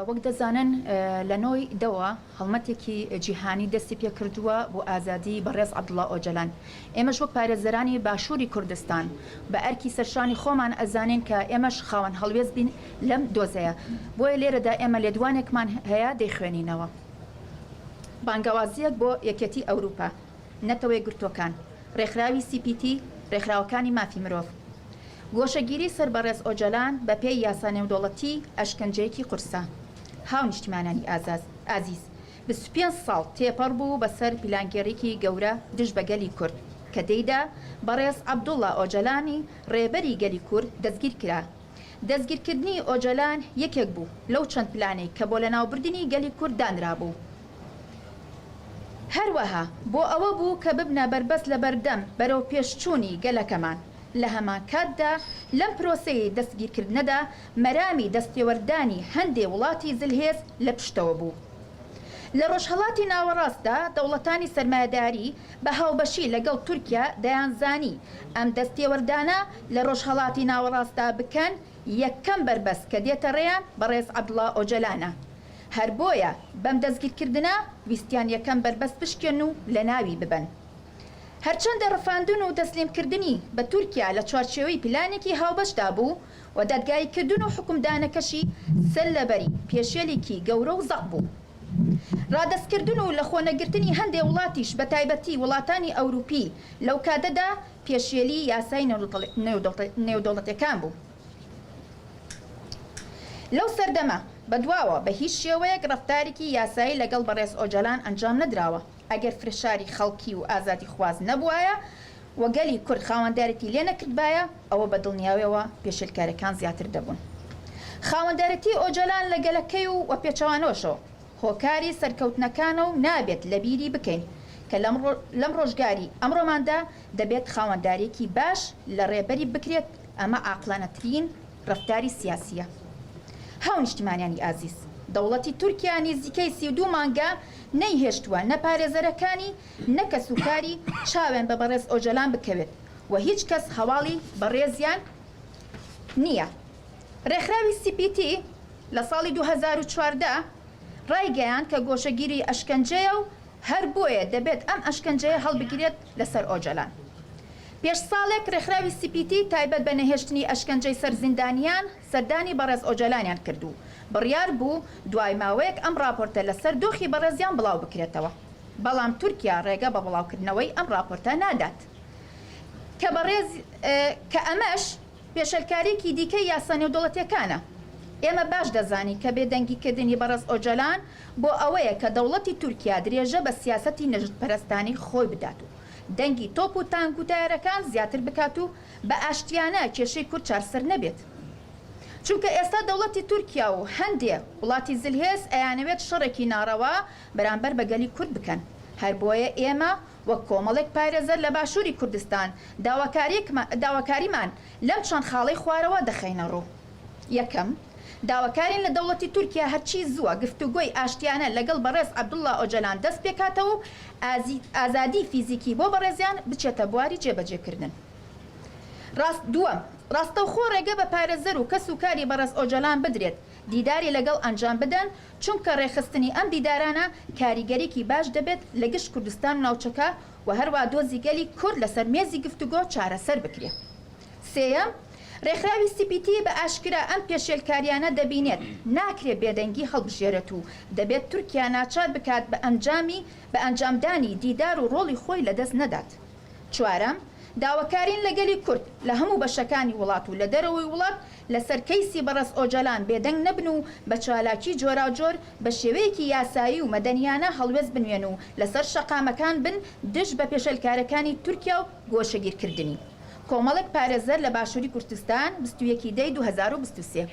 وەک دەزانن لە نۆی دەوە هەڵمەتێکی جیهانی دەستی پێ کردووە بۆ ئازادی بەڕێز عەبدوڵڵا ئۆجەلان. ئێمەش وەک پارێزەرانی باشووری کوردستان بە ئەرکی سەرشانی خۆمان ئەزانین کە ئێمەش خاوەن هەڵوێز بین لەم دۆزەیە، بۆیە لێرەدا ئێمە لێدوانێکمان هەیە دەیخوێنینەوە. بانگەوازیەک بۆ یەکێتی ئەوروپا، نەتەوەی گرتوەکان، ڕێکخراوی CPT، ڕێکخراوەکانی مافی مرۆڤ، گۆشەگیری سەر بەڕێز ئۆجەلان بە پێی یاسا نێودەوڵەتی ئەشکەنجەیەکی قورسە. هاو نیشتیمانانی ئازیز 25 ساڵ تێپەڕ بوو بەسەر پیلانگێڕێکی گەورە دژ بە گەلی کورد کە دەیدا بەڕێز عەبدوڵڵا ئۆجەلانی ڕێبەری گەلی کورد دەستگیر کرا. دەستگیرکردنی ئۆجەلان یەکێک بوو لەو چەند پلانەی کە بۆ لەناوبردنی گەلی کورد دانرا بوو. هەروەها بۆ ئەوە بوو کە ببنە بەربەست لە بەردەم بەرەو پێشچوونی گەلەکەمان. لە هەمان کاتدا لەم پرۆسەی دەستگیرکردنەدا مەرامی دەستێوەردانی هەندێک وڵاتی زلهێز لە پشتەوە بوو. لە ڕۆژهەڵاتی ناوەڕاستدا دەوڵەتانی سەرمایەداری بە هاوبەشی لەگەڵ تورکیا دەیانزانی ئەم دەستێوەردانە لە ڕۆژهەڵاتی ناوەڕاستدا بکەن یەکەم بەربەست کە دێتە ڕێیان بەڕێز عەبدوڵڵا ئۆجەلانە. هەر بۆیە بەم دەستگیرکردنە ویستیان یەکەم بەربەست بشکێن و لە ناوی ببن. هەرچەندە ڕفاندن و دەسلێمکردنی بە تورکیا لە چوارچێوەی پلانێکی هاوبەشدا بوو و دادگاییکردن و حکومدانەکەشی سەرلەبەری پێشێلێکی گەورە و زەق بوو. ڕادەستکردن و لە خۆنەگرتنی هەندێک وڵاتیش بە تایبەتی وڵاتانی ئەوروپی لەو کاتەدا پێشێلی یاسای نێودەوڵەتیەکان بوو. لەو سەردەما بەدواوە بە هیچ شێوەیەک ڕەفتارێکی یاسایی لەگەڵ بەڕێز ئۆجەلان ئەنجام نەدراوە. ئەگەر فرشاری خەڵکی و ئازادی خواز نەبووایە وەگەلی کورد خاوەندارەتی لێ نەکردبایە ئەوە بە دڵنیاویەوە پێشێلکارەکان زیاتر دەبوون. خاوەندارەتی ئۆجەلان لە گەلەکەی و پێچەوانەوەشەوە هۆکاری سەرکەوتنەکانە و نابێت لە بیری بکەین کە لەم ڕۆژگاری ئەمڕۆماندا دەبێت خاوەندارێکی باش لە ڕێبەری بکرێت. ئەمە عاقلانەترین ڕەفتاری سیاسیە. هاو نیشتیمانیانی ئازیز، دەوڵەتی تورکیا نزیکەی 32 مانگە نەیهێشتووە نە پارێزەرەکانی نە کەسوکاری چاوێن بە بەڕێز ئۆجەلان بکەوێت و هیچ کەس هەواڵی بەڕێزیان نییە. ڕێکخراوی CPT لە ساڵی 2014 ڕایگەیان کە گۆشەگیری ئەشکەنجەیە و هەر بۆیە دەبێت ئەم ئەشکەنجەیە هەڵبگرێت لەسەر ئۆجەلان. پێش ساڵێک ڕێکخراوی CPT تایبەت بە نەهێشتنی ئەشکەنجەی سەر زیندانیان سەردانی بەڕێز ئۆجەلانیان کردو. بڕیار بوو دوای ماوەیەک ئەم راپۆرتە لەسەر دۆخی بەڕێزیان بڵاو بکرێتەوە، بەڵام تورکیا ڕێگە بە بڵاوکردنەوەی ئەم راپۆرتە نادات کە ئەمەش پێشەلکاریەکی دیکەی یاسا نێودەوڵەتیەکانە. ئێمە باش دەزانی کە بێدەنگیکردنی بەڕێز ئۆجەلان بۆ ئەوەیە کە دەوڵەتی تورکیا درێژە بە سیاسەتی نەژدپەرستانی خۆی بدات و دەنگی تۆپ و تانک و تایەرەکان زیاتر بکات و بە ئاشتیانە کێشەی کورد چارسەر نەبێت. چونکە ئێستا دەوڵەتی تورکیا و هەندێک وڵاتی زلهێز ئەیانەوێت شەڕێکی ناڕەوا بەرامبەر بە گەلی کورد بکەن. هەر بۆیە ئێمە وەک کۆمەڵێک پارێزەر لە باشووری کوردستان داواکاریمان لەم چەند خاڵەی خوارەوە دەخەینە ڕوو. یەکەم، داواکارین لە دەوڵەتی تورکیا هەرچی زووە گفتوگۆی ئاشتیانە لەگەڵ بەڕێز عەبدوڵڵا ئۆجەلان دەست پێکاتەوە و ئازادی فیزیکی بۆ بەڕێزیان بچێتە بواری جێبەجێکردن. دووەم، ڕاستەوخۆ ڕێگە بە پارێزەر و کەس و کاری بەڕێز ئۆجەلان بدرێت دیداری لەگەڵ ئەنجام بدەن، چونکە ڕێخستنی ئەم دیدارانە کاریگەریکی باش دەبێت لە گشت کوردستان و ناوچەکە و هەروە دۆزی گەلی کورد لەسەر مێزی گفتوگۆ چارەسەر بکرێت. سێەم، ڕێکخراوی CPT بە ئاشکرا ئەم پێشێلکاریانە دەبینێت ناکرێت بێدەنگی هەڵبژێرێت و دەبێت تورکیا ناچار بکات بە ئەنجامدانی دیدار و ڕۆڵی خۆی لەدەست نەدات. چوارەم، داواکارین لە گەلی کورد لە هەموو بەشەکانی وڵات و لە دەرەوەی وڵات لەسەر کەیسی بەڕێز ئۆجەلان بێدەنگ نەبن و بە چالاکی جۆراوجۆر بە شێوەیەکی یاسایی و مەدەنیانە هەڵوێز بنوێن و لەسەر شەقامەکان بن دژ بە پێشێلکارەکانی تورکیا و گۆشەگیرکردنی. کۆمەڵێک پارێزەر لە باشووری کوردستان 21 دەی 2023